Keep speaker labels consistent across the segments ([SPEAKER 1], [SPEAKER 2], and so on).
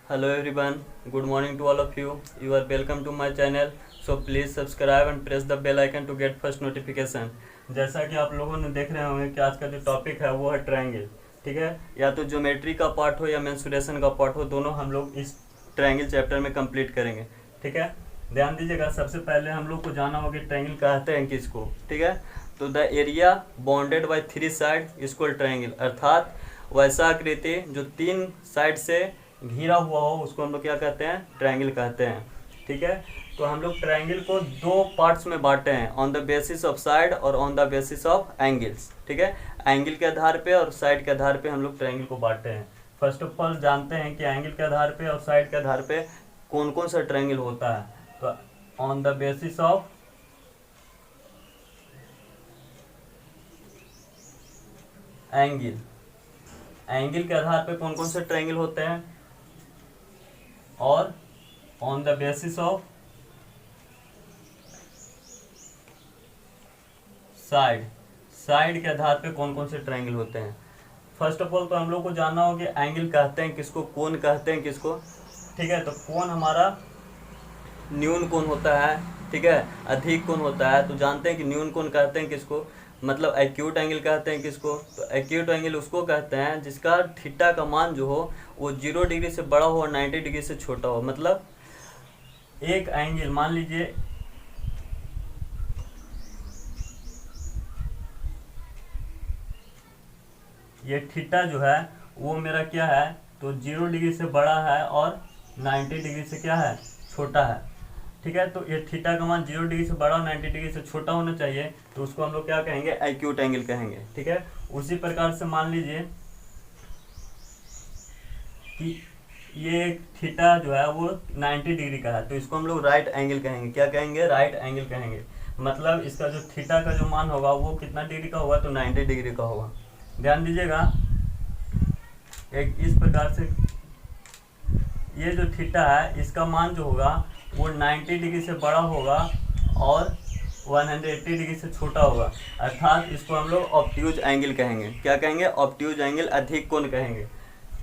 [SPEAKER 1] Hello everyone, good morning to all of you. You are welcome to my channel. So please subscribe and press the bell icon to get first notification. जैसा कि आप लोगों ने देख रहे होंगे कि आज का जो टॉपिक है वो है ट्रायंगल। ठीक है, या तो ज्योमेट्री का पार्ट हो या मेंसुरेशन का पार्ट हो, दोनों हम लोग इस ट्रायंगल चैप्टर में कंप्लीट करेंगे। ठीक है, ध्यान दीजिएगा। सबसे पहले हम लोग को जाना होगा ट्रायंगल कहते हैं किसको। ठीक है, तो the area bounded by three side is called triangle, अर्थात वैसा आकृति जो तीन साइड से घिरा हुआ हो उसको हम लोग क्या कहते हैं, ट्रायंगल कहते हैं। ठीक है, तो हम लोग ट्रायंगल को दो पार्ट्स में बांटे हैं, on the basis of side और on the basis of angles. ठीक है, एंगल के आधार पे और साइड के आधार पे हम लोग ट्रायंगल को बांटे हैं। फर्स्ट ऑफ ऑल जानते हैं कि एंगल के आधार पे और साइड के आधार पे कौन कौन सा ट्रायंगल होता है। तो on the basis of angle, angle के आधार पे कौन कौन से ट्रायंगल होते हैं, और on the basis of side, side के आधार पे कौन कौन से ट्रायंगल होते हैं। फर्स्ट ऑफ ऑल तो हम लोग को जानना हो कि एंगल कहते हैं किसको, कोण कहते हैं किसको। ठीक है, तो कोण हमारा न्यून कोण होता है। ठीक है, अधिक कोण होता है, तो जानते हैं कि न्यून कोण कहते हैं किसको, मतलब एक्यूट एंगल कहते हैं किसको। तो एक्यूट एंगल उसको कहते हैं जिसका थीटा का मान जो हो वो 0 डिग्री से बड़ा हो और 90 डिग्री से छोटा हो। मतलब एक एंगल मान लीजिए ये थीटा जो है वो मेरा क्या है, तो 0 डिग्री से बड़ा है और 90 डिग्री से क्या है, छोटा है। ठीक है, तो ये थीटा का मान 0 डिग्री से बड़ा और 90 डिग्री से छोटा होना चाहिए, तो उसको हम लोग क्या कहेंगे, एक्यूट एंगल कहेंगे। ठीक है, उसी प्रकार से मान लीजिए कि ये थीटा जो है वो 90 डिग्री का है, तो इसको हम लोग राइट एंगल कहेंगे। क्या कहेंगे, राइट एंगल कहेंगे। मतलब इसका जो थीटा का जो मान होगा वो कितना डिग्री का होगा, तो 90 डिग्री का होगा। ध्यान दीजिएगा, एक इस प्रकार से ये जो थीटा है इसका मान जो होगा वो 90 डिग्री से बड़ा होगा और 180 डिग्री से छोटा होगा, अर्थात इसको हम लोग ऑब्ट्यूज एंगल कहेंगे। क्या कहेंगे, ऑब्ट्यूज एंगल, अधिक कोण कहेंगे।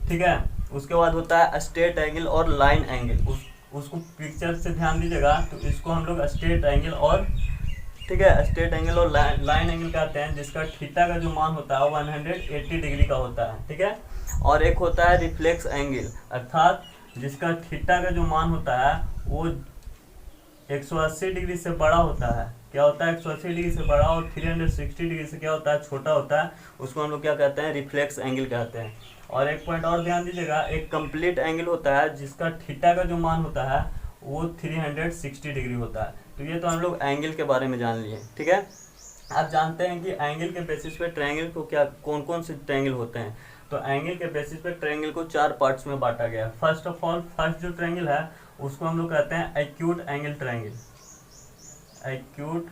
[SPEAKER 1] ठीक है, उसके बाद होता है स्ट्रेट एंगल और लाइन एंगल। उसको पिक्चर से ध्यान दीजिएगा, तो इसको हम लोग स्ट्रेट एंगल और, ठीक है, स्ट्रेट एंगल और लाइन एंगल कहते हैं जिसका थीटा का जो मान होता है 180 डिग्री का होता है। ठीक है, और एक होता है रिफ्लेक्स एंगल, अर्थात जिसका थीटा का जो मान होता है वो 180 डिग्री से बड़ा होता है। क्या होता है, 180 डिग्री से बड़ा और 360 डिग्री से क्या होता है, छोटा होता है। उसको हम लोग क्या कहते हैं, रिफ्लेक्स एंगल कहते हैं। और एक पॉइंट और ध्यान दीजिएगा, एक कंप्लीट एंगल होता है जिसका थीटा का जो मान होता है वो 360 डिग्री होता है। तो ये तो हम लोग एंगल के बारे में जान लिए। ठीक है, आप जानते हैं कि एंगल के बेसिस पे ट्रायंगल को क्या, कौन कौन से ट्रायंगल होते हैं। तो एंगल के बेसिस पे ट्रायंगल को 4 पार्ट्स में बांटा गया है। फर्स्ट ऑफ ऑल, फर्स्ट जो ट्रायंगल है उसको हम लोग कहते हैं acute angle triangle. Acute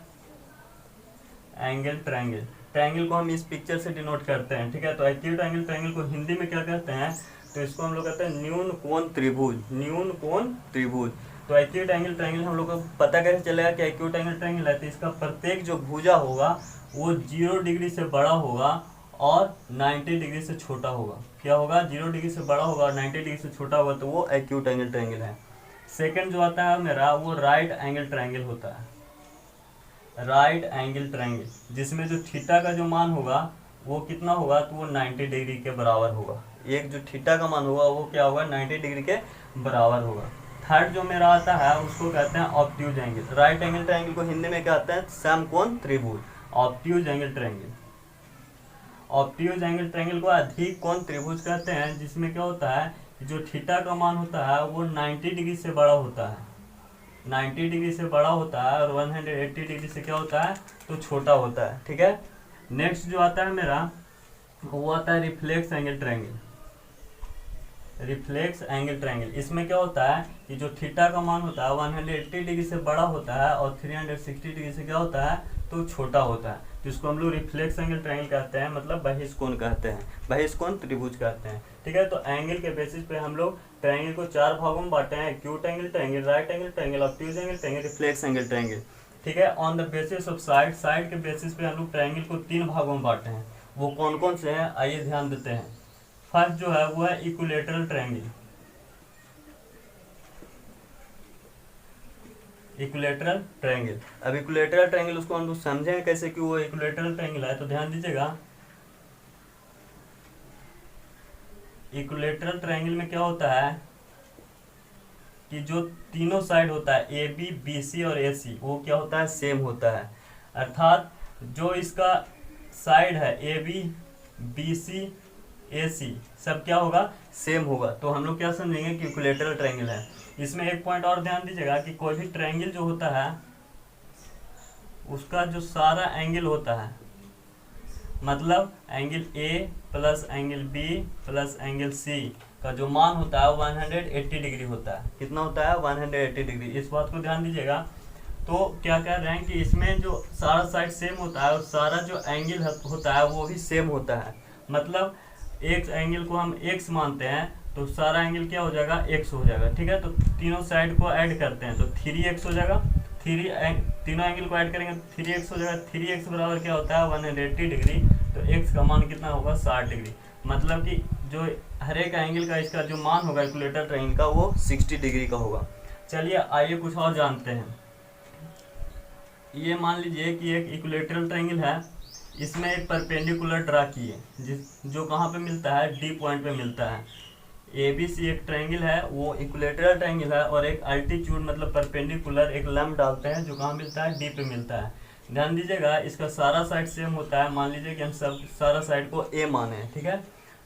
[SPEAKER 1] angle triangle, triangle को हम इस पिक्चर से डिनोट करते हैं। ठीक है, तो एक्यूट एंगल ट्रायंगल को हिंदी में क्या कहते हैं, तो इसको हम लोग कहते हैं न्यून कोण त्रिभुज। न्यून कोण त्रिभुज। तो एक्यूट एंगल ट्रायंगल हम लोग को पता कैसे चलेगा कि एक्यूट एंगल ट्रायंगल है, तो इसका प्रत्येक जो भुजा होगा वो 0 डिग्री से बड़ा होगा और 90 डिग्री से छोटा होगा। क्या होगा, 0 डिग्री से बड़ा होगा और 90 डिग्री से छोटा होगा, तो वो एक्यूट एंगल ट्रायंगल है। सेकंड जो आता है मेरा वो राइट एंगल ट्रायंगल होता है। राइट एंगल ट्रायंगल, जिसमें जो थीटा का जो मान होगा वो कितना होगा, तो वो 90 डिग्री के बराबर होगा। एक जो थीटा का मान होगा वो क्या होगा, 90 डिग्री के बराबर होगा। थर्ड जो मेरा आता है उसको कहते हैं obtuse angle. Right angle triangle को हिंदी में कहते हैं समकोण त्रिभुज। Obtuse angle triangle, obtuse angle triangle को अधिक कोण त्रिभुज कहते हैं, जिसमें क्या होता है, जो थीटा का मान होता है वो 90 डिग्री से बड़ा होता है। 90 डिग्री से बड़ा होता है और 180 डिग्री से क्या होता है, तो छोटा होता है। ठीक है, नेक्स्ट जो आता है मेरा वो आता है reflex angle triangle. Reflex angle triangle, इसमें क्या होता है कि जो थीटा का मान होता है 180 डिग्री से बड़ा होता है और 360 डिग्री से क्या होता है, तो छोटा होता है। तो इसको हम लोग रिफ्लेक्स एंगल ट्रायंगल कहते हैं, मतलब बहिष्कोण कहते हैं, बहिष्कोण त्रिभुज कहते हैं। ठीक है, तो एंगल के बेसिस पे हम लोग ट्रायंगल को 4 भागों में बांटे हैं, acute angle triangle, right angle triangle, obtuse angle triangle, reflex angle triangle. ठीक है, on the basis of side, side के बेसिस पे हम लोग ट्रायंगल को 3 भागों में बांटे हैं। वो कौन कौन से हैं, आइए ध्यान देते हैं। फर्स्ट जो है वो है इक्विलेटरल ट्रायंगल। Equilateral triangle. अब इक्विलेटरल ट्रायंगल उसको हम लोग समझेंगे कैसे कि वो इक्विलेटरल ट्रायंगल है। तो ध्यान दीजिएगा, इक्विलेटरल ट्रायंगल में क्या होता है कि जो तीनों साइड होता है ए बी बी सी और ए सी, वो क्या होता है, सेम होता है। अर्थात जो इसका साइड है ए बी बी सी ए सी सब क्या होगा, सेम होगा। तो हम लोग क्या समझेंगे कि इक्विलेटरल ट्रायंगल है। इसमें एक पॉइंट और ध्यान दीजिएगा कि कोई भी ट्रायंगल जो होता है उसका जो सारा एंगल होता है, मतलब angle A plus angle B plus angle C का जो मान होता है 180 डिग्री होता है। कितना होता है, 180 डिग्री। इस बात को ध्यान दीजिएगा। तो क्या कह रहे हैं कि इसमें जो सारा साइड सेम होता है और सारा जो एंगल होता है वो भी सेम होता है। मतलब एक एंगल को हम x मानते हैं तो सारा एंगल क्या हो जाएगा, x हो जाएगा। ठीक है, तो तीनों साइड को ऐड करते हैं तो 3x हो जाएगा। तीनों एंगल को ऐड करेंगे तो 3x हो जाएगा। 3x बराबर क्या होता है, 180 डिग्री। तो x का मान कितना होगा, 60 डिग्री। मतलब कि जो हर एक एंगल का इसका जो मान होगा इक्विलेटरल ट्रायंगल का वो 60 डिग्री का होगा। चलिए आइए कुछ और जानते हैं। ये मान लीजिए कि एक इक्विलेटरल ट्रायंगल है, इसमें एक परपेंडिकुलर ड्रा किए जो कहाँ पे मिलता है, डी पॉइंट पे मिलता है। ए बी सी एक ट्रायंगल है, वो इक्विलेटरल ट्रायंगल है, और एक अल्टीट्यूड मतलब परपेंडिकुलर एक लंब डालते हैं जो कहाँ मिलता है, डी पे मिलता है। ध्यान दीजिएगा, इसका सारा साइड सेम होता है। मान लीजिए कि हम सब सारा साइड को ए माने हैं, ठीक है।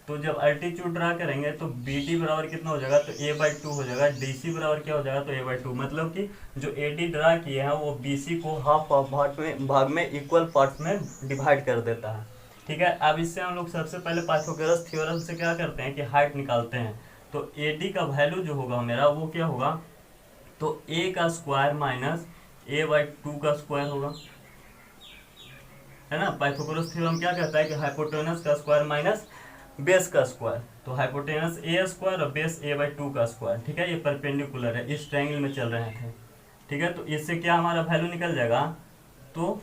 [SPEAKER 1] तो जब अल्टीट्यूड ड्रा करेंगे तो बी डी बराबर कितना हो जाएगा, तो a/2 हो जाएगा। डी सी बराबर क्या हो जाएगा, तो a/2। मतलब कि जो ए डी ड्रा किए हैं वो बी सी को हाफ भाग में इक्वल पार्ट्स में डिवाइड कर देता है। ठीक है, अब इससे हम लोग सबसे पहले पाइथागोरस थ्योरम से क्या करते हैं कि हाइट निकालते हैं। तो ए डी का वैल्यू जो होगा मेरा वो क्या होगा, तो a का स्क्वायर माइनस a/2 का स्क्वायर होगा, है ना। पाइथागोरस थ्योरम क्या कहता है कि हाइपोटेनस का स्क्वायर माइनस बेस का स्क्वायर। तो हाइपोटेनस a स्क्वायर और बेस a/2 का स्क्वायर। ठीक है, ये परपेंडिकुलर है, इस ट्रायंगल में चल रहे थे। ठीक है, तो इससे क्या हमारा वैल्यू निकल जाएगा, तो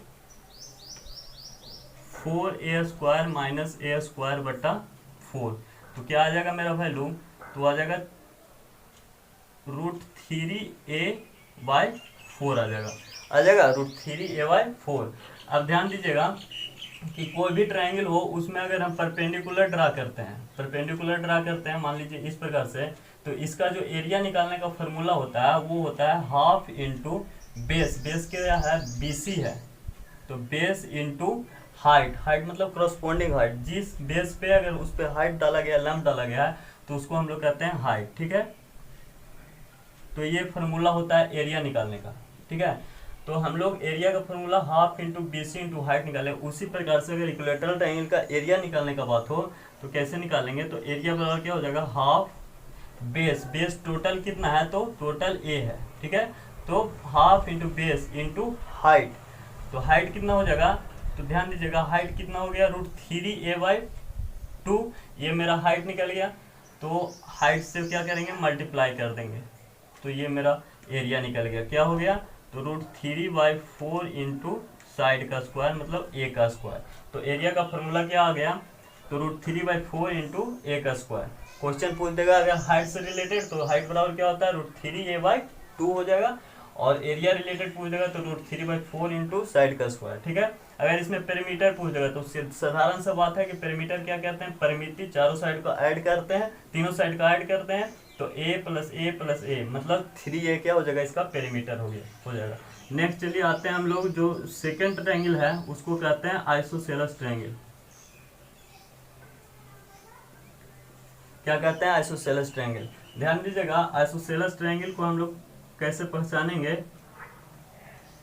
[SPEAKER 1] 4a square minus a square बटा 4। तो क्या आ जाएगा मेरा वैल्यू, तो आ जाएगा √3a/4 आ जाएगा √3a/4। अब ध्यान दीजिएगा कि कोई भी ट्रायंगल हो उसमें अगर हम परपेंडिकुलर ड्रा करते हैं मान लीजिए इस प्रकार से, तो इसका जो एरिया निकालने का फॉर्मूला होता है वो होता है हाफ इंटू बेस। बेस क्या है, BC है, तो बेस इंटू हाइट मतलब करस्पॉन्डिंग हाइट। जिस बेस पे अगर उस पर हाइट डाला गया, लंब डाला गया है, तो उसको हम लोग कहते हैं हाइट। ठीक है, तो ये फॉर्मूला होता है एरिया निकालने का। ठीक है, तो हम लोग एरिया का formula half into BC into height निकालें। उसी प्रकार से अगर इक्विलेटरल ट्रायंगल का एरिया निकालने का बात हो तो कैसे निकालेंगे, तो एरिया बराबर क्या हो जाएगा, हाफ बेस टोटल कितना है, तो टोटल A है। ठीक है, तो half into base into height. तो हाइट कितना हो जाएगा, तो ध्यान दीजिएगा हाइट कितना हो गया, √3a/2। ये मेरा हाइट निकल गया, तो हाइट से क्या करेंगे, मल्टीप्लाई कर देंगे, तो ये मेरा एरिया निकल गया। क्या हो गया, तो √3/4 इंटू साइड का स्क्वायर मतलब a का स्क्वायर। तो एरिया का फॉर्मूला क्या आ गया, तो √3/4 इंटू a का स्क्वायर। क्वेश्चन पूछ देगा अगर हाइट से रिलेटेड, तो हाइट बराबर क्या होता है, √3a/2 हो जाएगा। और एरिया रिलेटेड पूछ देगा तो √3/4 इंटू साइड का स्क्वायर। ठीक है, अगर इसमें पेरीमीटर पूछ देगा तो साधारण सा बात है कि पेरीमीटर क्या कहते हैं, परिमिति चारों साइड को ऐड करते हैं, तीनों साइड का ऐड करते हैं, तो a + a + a मतलब 3a क्या हो जाएगा, इसका पेरीमीटर हो जाएगा। नेक्स्ट चलिए आते हैं हम लोग, जो सेकंड ट्रायंगल है उसको कहते हैं आइसोसेलेस ट्रायंगल। क्या कहते हैं, आइसोसेलेस ट्रायंगल। ध्यान दीजिएगा, आइसोसेलेस ट्रायंगल को हम लोग कैसे पहचानेंगे,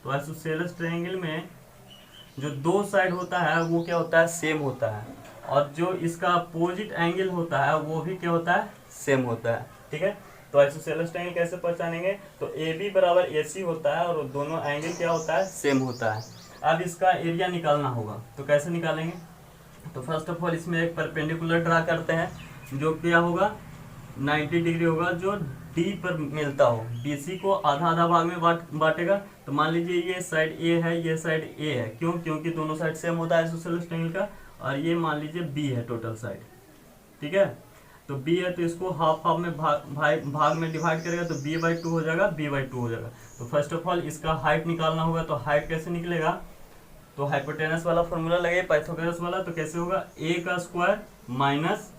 [SPEAKER 1] तो आइसोसेलेस ट्रायंगल में जो दो साइड होता है वो क्या होता है, सेम होता है, और जो इसका अपोजिट एंगल होता है वो भी क्या होता है, सेम होता है। ठीक है, तो आइसोसेलेस ट्रायंगल कैसे पहचानेंगे, तो AB बराबर AC होता है और दोनों एंगल क्या होता है, सेम होता है। अब इसका एरिया निकालना होगा, तो कैसे निकालेंगे, तो फर्स्ट ऑफ ऑल इसमें एक परपेंडिकुलर ड्रा करते हैं जो क्या होगा, 90 डिग्री होगा, जो D पर मिलता हो। BC को आधा आधा भाग में बांटेगा। तो मान लीजिए ये साइड A है, ये साइड A है, क्यों, क्योंकि दोनों साइड सेम होता है आइसोसेलेस ट्रायंगल का। और ये मान लीजिए B है टोटल साइड। ठीक है, तो b है तो इसको हाफ हाफ में भाग में डिवाइड करेगा तो b/2 हो जाएगा, b/2 हो जाएगा। तो फर्स्ट ऑफ ऑल इसका हाइट निकालना होगा, तो हाइट कैसे निकलेगा, तो हाइपोटेनस वाला फॉर्मूला लगे पाइथागोरस वाला, तो कैसे होगा a का स्क्वायर माइनस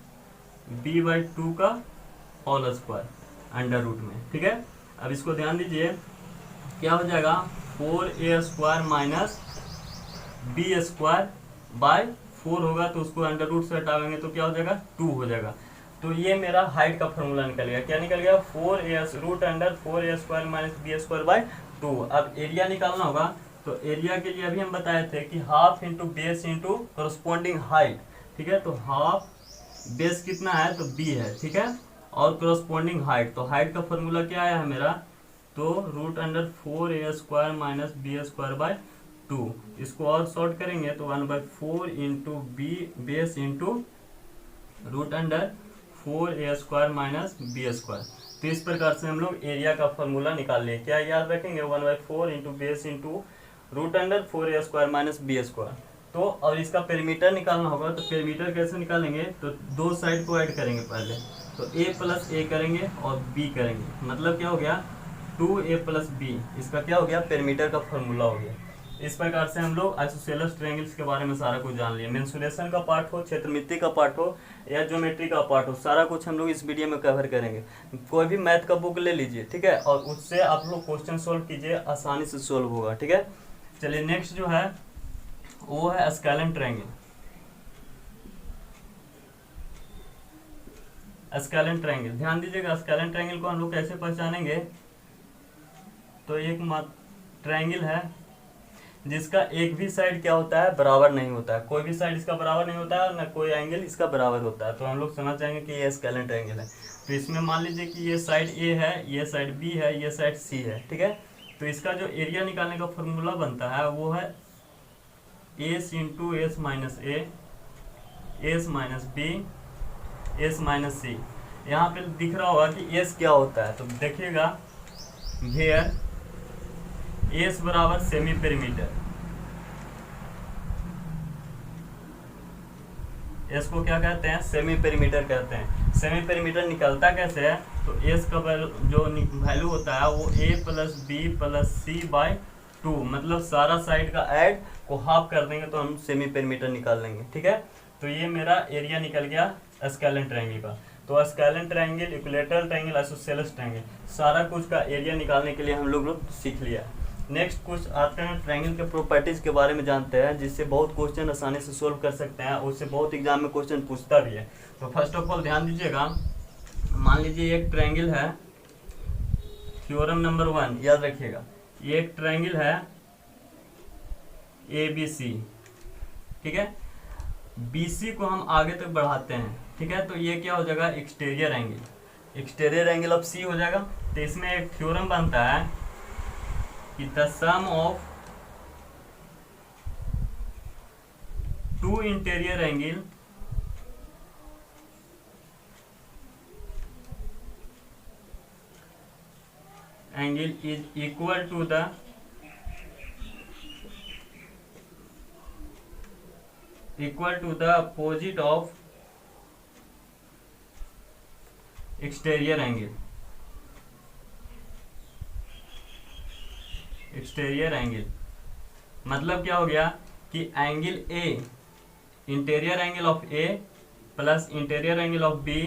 [SPEAKER 1] b/2 का होल स्क्वायर अंडर रूट में, ठीक है। अब इसको ध्यान दीजिए क्या हो जाएगा 4a square minus b square bye 4 होगा, तो उसको अंडर रूट से हटाएंगे तो क्या हो जाएगा 2 हो जाएगा। तो ये मेरा हाइट का फॉर्मूला निकल गया, क्या निकल गया 4a root under 4a square minus b square by 2। अब एरिया निकालना होगा, तो एरिया के लिए अभी हम बताए थे कि half into base into corresponding height, ठीक है। तो हाफ बेस कितना है तो b है, ठीक है, और कॉरस्पॉन्डिंग हाइट, तो हाइट का फॉर्मूला क्या आया है मेरा, तो root under 4a square minus b square by 2। इसको और शॉर्ट करेंगे तो 1/4 into B base into root under 4a square minus b square. तो इस प्रकार से हम लोग एरिया का फॉर्मूला निकाल लिए। क्या याद रखेंगे 1/4 into base into root under 4a square minus b square. तो और इसका पेरीमीटर निकालना होगा, तो पेरीमीटर कैसे निकालेंगे, तो दो साइड को ऐड करेंगे पहले, तो a प्लस a करेंगे और b करेंगे, मतलब क्या हो गया 2a प्लस b, इसका क्या हो गया पेरीमीटर का फॉर्मूला हो गया। इस प्रकार से हम लोग आइसोसेलेस ट्रायंगल्स के बारे में सारा कुछ जान लिए। मेंसुरेशन का पार्ट हो, क्षेत्रमिति का पार्ट हो या ज्योमेट्री का पार्ट हो, सारा कुछ हम लोग इस वीडियो में कवर करेंगे। कोई भी मैथ का बुक ले लीजिए, ठीक है, और उससे आप लोग क्वेश्चन सोल्व कीजिए, आसानी से सोल्व होगा, ठीक है। चलिए नेक्स्ट जो है वो है स्केलेन ट्रायंगल। स्केलेन ट्रायंगल ध्यान दीजिएगा, स्केलेन ट्रायंगल को हम लोग कैसे पहचानेंगे, तो एक ट्रायंगल है जिसका एक भी साइड क्या होता है बराबर नहीं होता है, कोई भी साइड इसका बराबर नहीं होता है, ना कोई एंगल इसका बराबर होता है, तो हम लोग समझ जाएंगे कि ये स्केलेन ट्रायंगल है। तो इसमें मान लीजिए कि ये साइड ए है, ये साइड बी है, ये साइड सी है, ठीक है। तो इसका जो एरिया निकालने का फॉर्मूला बनता है वो है S into S minus A, S minus B, S minus C. यहाँ पे दिख रहा होगा कि एस क्या होता है, तो देखिएगा हेयर एस बराबर सेमी पेरीमीटर, एस को क्या कहते हैं सेमी पेरीमीटर कहते हैं। सेमी पेरीमीटर निकलता कैसे है, तो एस का जो वैल्यू होता है वो a plus B plus C by 2, मतलब सारा साइड का ऐड को हाफ कर देंगे तो हम सेमी पेरीमीटर निकाल लेंगे, ठीक है। तो ये मेरा एरिया निकल गया स्केलेन ट्रायंगल का। तो scalene triangle, equilateral triangle, isosceles triangle, सारा कुछ का एरिया निकालने के लिए हम लोग सीख लिया। नेक्स्ट कुछ आते हैं ट्रायंगल के प्रॉपर्टीज के बारे में जानते हैं, जिससे बहुत क्वेश्चन आसानी से सोल्व कर सकते हैं, उससे बहुत एग्जाम में क्वेश्चन पूछता भी है। तो फर्स्ट ऑफ ऑल ध्यान दीजिएगा, मान लीजिए एक ट्रायंगल है, थ्योरम नंबर 1 याद रखिएगा, ये एक ट्रायंगल है ABC, ठीक है। BC को हम आगे तक बढ़ाते हैं, ठीक है, तो ये क्या हो जाएगा exterior angle, exterior angle of C हो जाएगा। तो इसमें एक थ्योरम बनता है कि the sum of two interior angle is equal to the opposite of exterior angle. Exterior angle मतलब क्या हो गया कि angle A, interior angle of A plus interior angle of B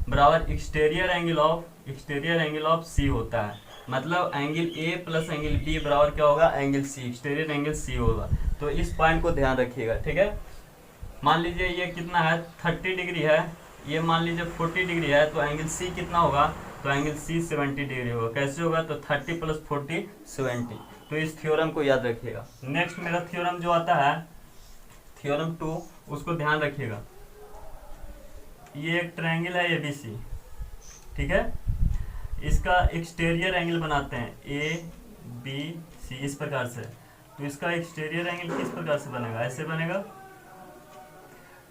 [SPEAKER 1] बराबर एक्सटीरियर एंगल ऑफ सी होता है। मतलब angle A plus angle B बराबर क्या होगा angle C, exterior angle C होगा। तो इस पॉइंट को ध्यान रखिएगा, ठीक है। मान लीजिए ये कितना है 30 डिग्री है, ये मान लीजिए 40 डिग्री है, तो एंगल सी कितना होगा, तो एंगल सी 70 डिग्री होगा। कैसे होगा, तो 30 प्लस 40 70। तो इस थ्योरम को याद रखिएगा। नेक्स्ट मेरा थ्योरम जो आता है थ्योरम 2, उसको ध्यान रखिएगा। ये एक ट्रायंगल है ABC, ठीक है, इसका एक्सटीरियर एंगल बनाते हैं ABC इस प्रकार से। तो इसका एक्सटीरियर एंगल किस प्रकार से बनेगा, ऐसे बनेगा।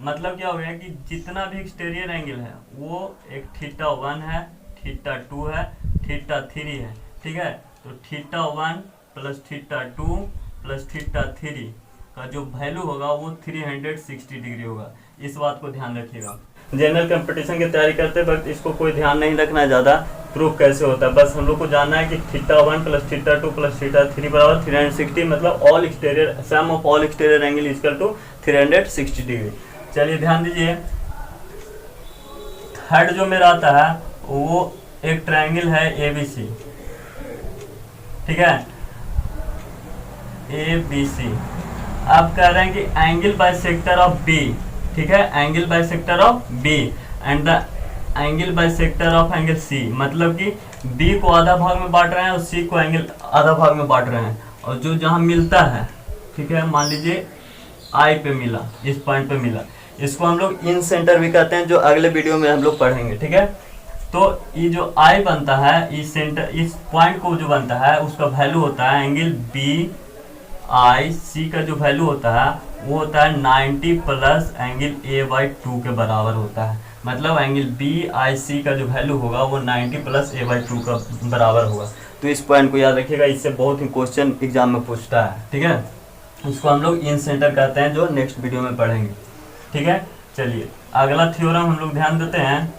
[SPEAKER 1] मतलब क्या हो गया कि जितना भी एक्सटीरियर एंगल है वो एक θ1 है, θ2 है, θ3 है, ठीक है। तो θ1 प्लस θ2 प्लस θ3 का जो वैल्यू होगा वो 360 डिग्री होगा। इस बात को ध्यान रखिएगा। जनरल कंपटीशन की तैयारी करते वक्त इसको कोई ध्यान नहीं रखना है ज़्यादा, प्रूफ कैसे होता है, बस हम लोग को जानना है कि θ1 + θ2 + θ3 बराबर 360, मतलब all exterior sum of all exterior angle equal to 360 degree. चलिए ध्यान दीजिए, थर्ड जो मेरा आता है वो एक ट्रायंगल है ABC, ठीक है, ABC। आप कह रहे हैं कि एंगल बाइसेक्टर ऑफ B, ठीक है, angle bisector of B and the angle bisector of angle C, मतलब कि B को आधा भाग में बांट रहे हैं और C को एंगल आधा भाग में बांट रहे हैं, और जो जहां मिलता है, ठीक है, मान लीजिए I पे मिला, इस पॉइंट पे मिला, इसको हम लोग इन सेंटर भी कहते हैं, जो अगले वीडियो में हम लोग पढ़ेंगे, ठीक है। तो ये जो I बनता है, इस सेंटर, इस पॉइंट को जो बनता है उसका वैल्यू होता है एंगल BIC का जो वैल्यू होता है वो होता है 90 प्लस एंगल A/2 के बराबर होता है, मतलब एंगल BIC का जो वैल्यू होगा वो 90 प्लस A/2 का बराबर होगा। तो इस पॉइंट को याद रखिएगा, इससे बहुत ही क्वेश्चन एग्जाम में पूछता है, ठीक है। इसको हम लोग इन सेंटर कहते हैं, जो नेक्स्ट वीडियो में पढ़ेंगे, ठीक है। चलिए अगला थ्योरम हम लोग ध्यान देते हैं।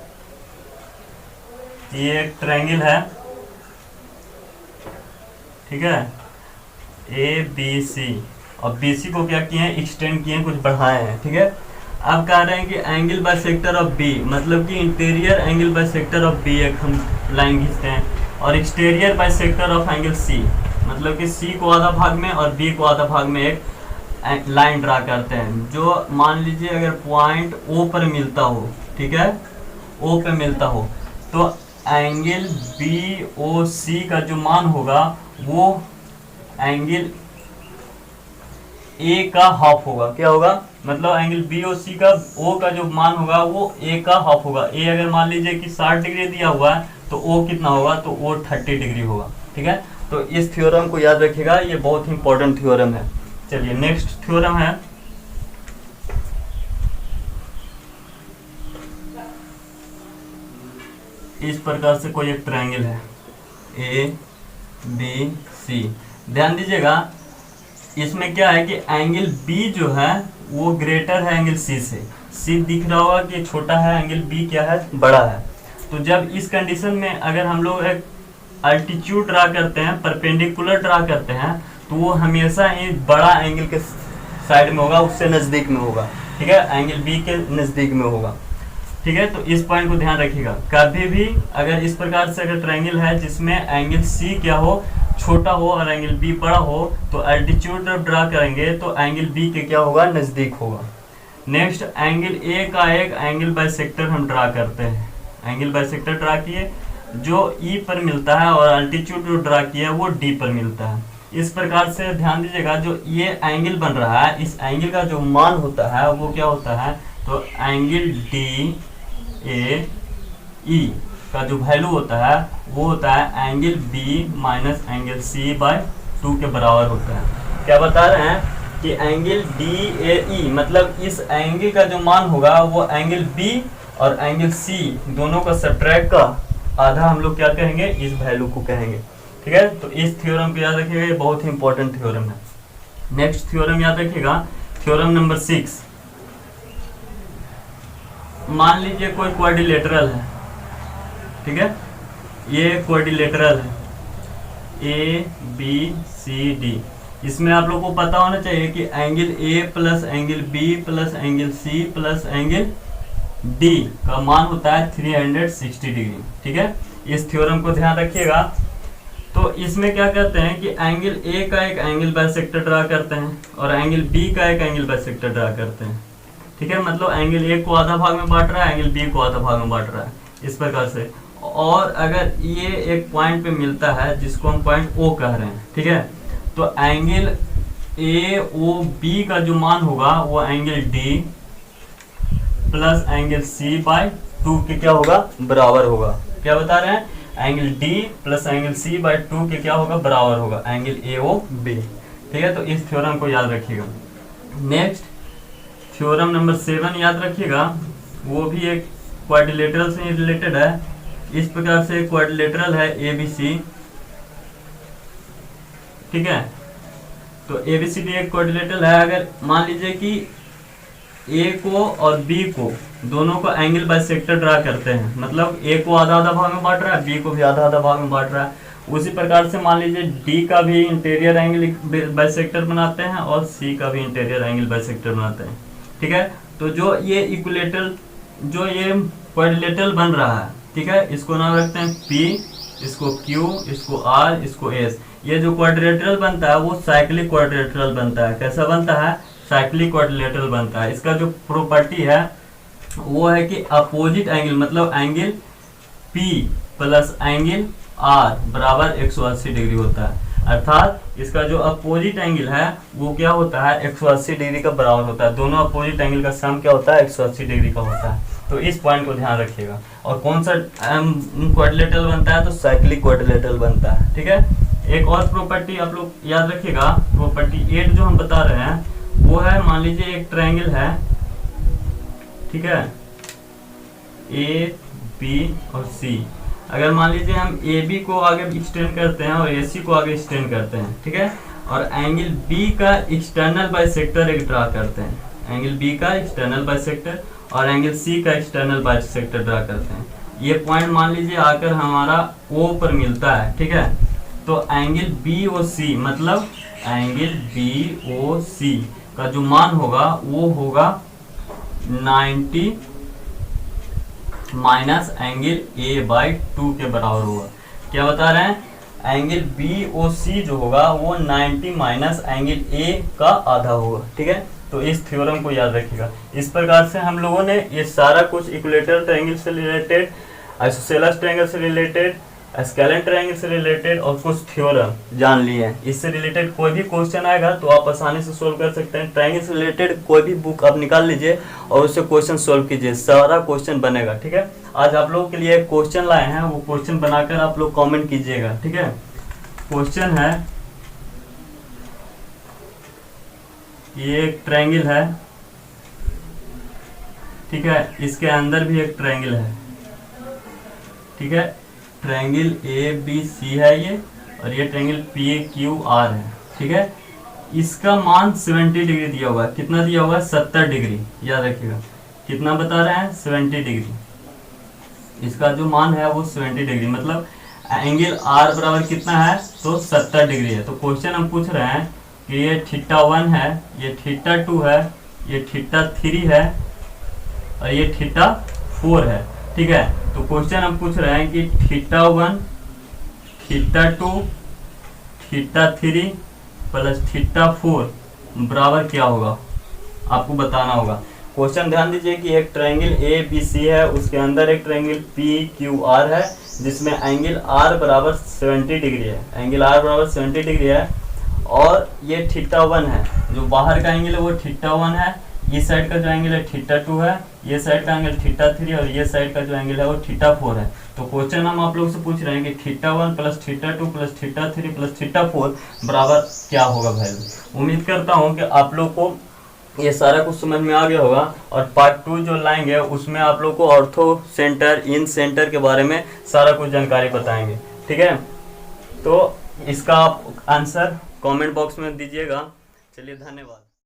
[SPEAKER 1] ये एक ट्रायंगल है, ठीक है, ABC, और BC को क्या किए हैं, एक्सटेंड किए हैं, कुछ बढ़ाए हैं, ठीक है। अब कह रहे हैं कि एंगल बाइसेक्टर ऑफ B, मतलब कि interior angle bisector of B एक हम लाइन खींचते हैं, और exterior bisector of angle C, मतलब कि C को आधा भाग में और B को आधा भाग में एक लाइन ड्रा करते हैं, जो मान लीजिए अगर पॉइंट O पर मिलता हो, ठीक है, O पे मिलता हो, तो एंगल BOC का जो मान होगा वो एंगल A का हाफ होगा। क्या होगा, मतलब एंगल BOC का O का जो मान होगा वो A का हाफ होगा। A अगर मान लीजिए कि 60 डिग्री दिया हुआ है तो O कितना होगा, तो O 30 डिग्री होगा, ठीक है। तो इस थ्योरम को याद रखिएगा, ये बहुत ही इंपॉर्टेंट थ्योरम है। चलिए नेक्स्ट थ्योरम है, इस प्रकार से कोई एक ट्रायंगल है ABC, ध्यान दीजिएगा, इसमें क्या है कि एंगल B जो है वो ग्रेटर है एंगल C से। C दिख रहा होगा कि छोटा है, एंगल B क्या है, बड़ा है। तो जब इस कंडीशन में अगर हम लोग एक अल्टीट्यूड ड्रा करते हैं, परपेंडिकुलर ड्रा करते हैं, तो वो हमेशा ही बड़ा एंगल के साइड में होगा, उससे नज़दीक में होगा, ठीक है, एंगल B के नज़दीक में होगा, ठीक है। तो इस पॉइंट को ध्यान रखिएगा, कभी भी अगर इस प्रकार से अगर ट्रायंगल है जिसमें एंगल C क्या हो, छोटा हो, और एंगल B बड़ा हो, तो अल्टीट्यूड जब ड्रा करेंगे तो एंगल B के क्या होगा, नज़दीक होगा। नेक्स्ट एंगल A का एक एंगल बाइसेक्टर हम ड्रा करते हैं, एंगल बाइसेक्टर ड्रा किए, जो E पर मिलता है, और अल्टीट्यूड जो ड्रा किया है वो D पर मिलता है। इस प्रकार से ध्यान दीजिएगा, जो ये एंगल बन रहा है, इस एंगल का जो मान होता है वो क्या होता है, तो एंगल DAE का जो वैल्यू होता है वो होता है angle B minus angle C/2 के बराबर होता है। क्या बता रहे हैं कि एंगल DAE, मतलब इस एंगल का जो मान होगा वो एंगल B और एंगल C दोनों का सब्ट्रैक्ट का आधा हम लोग क्या कहेंगे, इस वैल्यू को कहेंगे, ठीक है। तो इस थ्योरम को याद रखिएगा, ये बहुत ही इंपॉर्टेंट थ्योरम है। नेक्स्ट थ्योरम याद रखिएगा, थ्योरम नंबर 6। मान लीजिए कोई क्वाड्रिलेटरल है, ठीक है, ये क्वाड्रिलेटरल है ABCD। इसमें आप लोग को पता होना चाहिए कि angle A plus angle B plus angle C plus angle D का मान होता है 360 डिग्री, ठीक है। इस थ्योरम को ध्यान रखिएगा। तो इसमें क्या कहते हैं कि एंगल A का एक एंगल बाइसेक्टर ड्रा करते हैं, और एंगल B का एक एंगल बाइसेक्टर ड्रा करते हैं, ठीक है, मतलब एंगल A को आधा भाग में बांट रहा है, एंगल B को आधा भाग में बांट रहा है, इस प्रकार से। और अगर ये एक पॉइंट पे मिलता है जिसको हम पॉइंट O कह रहे हैं, ठीक है, तो एंगल AOB का जो मान होगा वो angle D plus angle C/2 के क्या होगा, बराबर होगा। क्या बता रहे हैं, angle D plus angle C/2 के क्या होगा, बराबर होगा एंगल AOB, ठीक है। तो इस थ्योरम को याद रखिएगा। नेक्स्ट थ्योरम नंबर 7 याद रखिएगा, वो भी एक क्वाड्रिलेटरल से रिलेटेड है। इस प्रकार से क्वाड्रिलेटरल है ABC, ठीक है। तो ABCD एक क्वाड्रिलेटरल है। अगर मान लीजिए कि ए को और बी को दोनों को एंगल बाइसेक्टर ड्रा करते हैं, मतलब ए को आधा आधा भाग में बांट रहा है, बी को भी आधा आधा भाग में बांट रहा है। उसी प्रकार से मान लीजिए डी का भी इंटीरियर एंगल बाइसेक्टर बनाते हैं और सी का भी इंटीरियर एंगल बाइसेक्टर बनाते हैं। ठीक है, तो जो ये इक्विलेटरल, जो ये क्वाड्रिलेटरल बन रहा है, ठीक है, इसको नाम रखते हैं पी, इसको क्यू, इसको आर, इसको एस। ये जो क्वाड्रिलेटरल बनता है वो साइक्लिक क्वाड्रिलेटरल बनता है। कैसा बनता है? साइक्लिक क्वाड्रिलेटरल बनता है। इसका जो प्रॉपर्टी है वो है कि अपोजिट एंगल, मतलब angle P plus angle R बराबर 180 डिग्री होता है। अर्थात इसका जो अपोजिट एंगल है वो क्या होता है? 180 डिग्री का बराबर होता है। दोनों अपोजिट एंगल का सम क्या होता है? 180 डिग्री का होता है। तो इस पॉइंट को ध्यान रखिएगा। और कौन सा क्वाड्रिलेटरल बनता है? तो साइक्लिक क्वाड्रिलेटरल बनता है। ठीक है, एक और प्रॉपर्टी आप लोग याद रखिएगा, प्रॉपर्टी 8 जो हम बता रहे हैं वो है, मान लीजिए एक ट्रायंगल है, ठीक है, ए बी और सी। अगर मान लीजिए हम ए बी को आगे एक्सटेंड करते हैं और ए सी को आगे एक्सटेंड करते हैं, ठीक है, और एंगल बी का एक्सटर्नल बाइसेक्टर एक ड्रा करते हैं, एंगल बी का एक्सटर्नल बाइसेक्टर और एंगल सी का एक्सटर्नल बाइसेक्टर ड्रा करते हैं। ये पॉइंट मान लीजिए आकर हमारा ओ पर मिलता है, ठीक है, तो एंगल बी ओ सी, मतलब एंगल बी ओ सी का जो मान होगा वो होगा 90 माइनस एंगल ए बाई 2 के बराबर होगा। क्या बता रहे हैं? एंगल बी ओ सी जो होगा वो 90 माइनस एंगल ए का आधा होगा। ठीक है, तो इस थ्योरम को याद रखिएगा। इस प्रकार से हम लोगों ने ये सारा कुछ इक्विलेटरल ट्रायंगल से रिलेटेड, आइसोसेलेस ट्रायंगल से रिलेटेड, स्केलेन ट्रायंगल से रिलेटेड और कुछ थ्योरम जान लिए हैं। इससे रिलेटेड कोई भी क्वेश्चन आएगा तो आप आसानी से सोल्व कर सकते हैं। ट्रायंगल से रिलेटेड कोई भी बुक आप निकाल लीजिए और उससे क्वेश्चन सोल्व कीजिए, सारा क्वेश्चन बनेगा। ठीक है, आज आप लोगों के लिए एक क्वेश्चन लाए हैं, वो क्वेश्चन बनाकर आप लोग कॉमेंट कीजिएगा। ठीक है, क्वेश्चन है, ये एक ट्रायंगल है, ठीक है, इसके अंदर भी एक ट्रायंगल है, ठीक है, ट्रायंगल ए बी सी है ये, और ये ट्रायंगल पी क्यू आर है। ठीक है, इसका मान 70 डिग्री दिया हुआ है। कितना दिया हुआ है? 70 डिग्री। याद रखिएगा, कितना बता रहे हैं? 70 डिग्री। इसका जो मान है वो 70 डिग्री, मतलब एंगल आर बराबर कितना है? तो 70 डिग्री है। तो क्वेश्चन हम पूछ रहे हैं कि ये θ1 है, ये θ2 है, ये θ3 है और ये θ4 है। ठीक है, तो क्वेश्चन हम पूछ रहे हैं कि θ1, θ2, θ3 प्लस θ4 बराबर क्या होगा, आपको बताना होगा। क्वेश्चन ध्यान दीजिए कि एक ट्रायंगल ए बी सी है, उसके अंदर एक ट्रायंगल पी क्यू आर है, जिसमें एंगल आर बराबर 70 डिग्री है, एंगल आर बराबर 70 डिग्री है, और ये θ1 है, जो बाहर का एंगल है वो θ1 है, इस साइड का जो एंगल है θ2 है, ये साइड का एंगल θ3 और ये साइड का जो एंगल है वो θ4 है। तो क्वेश्चन हम आप लोग से पूछ रहे हैं कि θ1 प्लस θ2 प्लस θ3 प्लस θ4 बराबर क्या होगा वैल्यू। उम्मीद करता हूँ कि आप लोग को ये सारा कुछ समझ में आ गया होगा, और पार्ट 2 जो लाएंगे उसमें आप लोग को ऑर्थो सेंटर, इन सेंटर के बारे में सारा कुछ जानकारी बताएंगे। ठीक है, तो इसका आप आंसर कमेंट बॉक्स में दीजिएगा। चलिए, धन्यवाद।